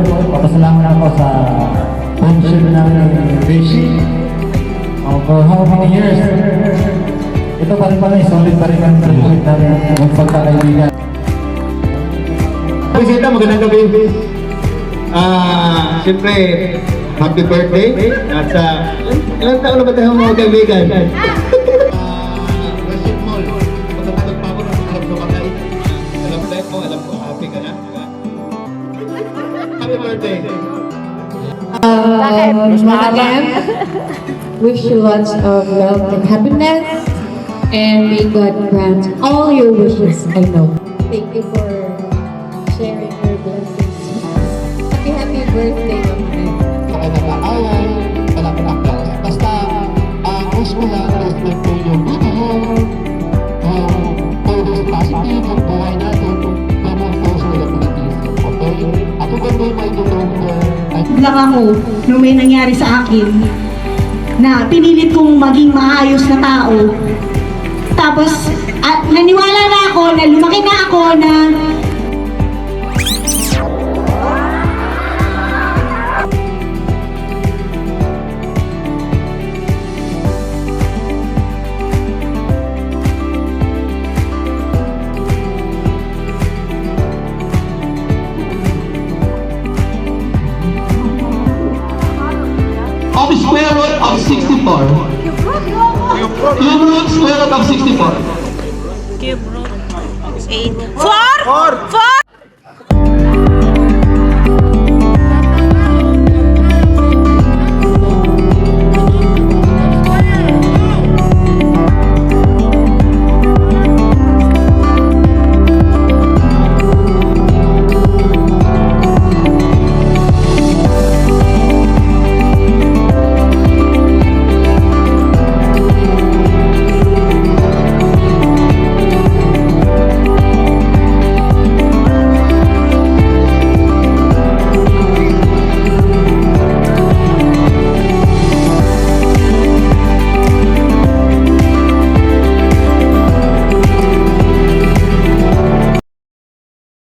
papasalamat ako sa friendship ng Rishi. For how many years? Ito pa rin pala, solid pa rin ang friendship namin ng pagkakaibigan. Bisita, magandang gabi. Siyempre, happy birthday. At ilang taon na ba tayo mga kaibigan? Rashid Mall, pagkakatag pa ako ng alam ko matay. Alam ko, happy ka na. Happy birthday. Again, wish you lots of love and happiness, and may God grant all your wishes. I know. Thank you for sharing your blessings. Happy birthday, Ma'am. Kaya nag-aaway, wala ka naklas. Basta, ang wish ko lang is that po yung video, always positive ang buhay natin, ganun po sa activities. Okay? Ako ba po may tulong lang ako nung may nangyari sa akin na pinilit kong maging maayos na tao. Tapos, naniwala na ako na lumaki na ako na of square root of 64. Cube root square root of 64. Cube root 8. 4? 4!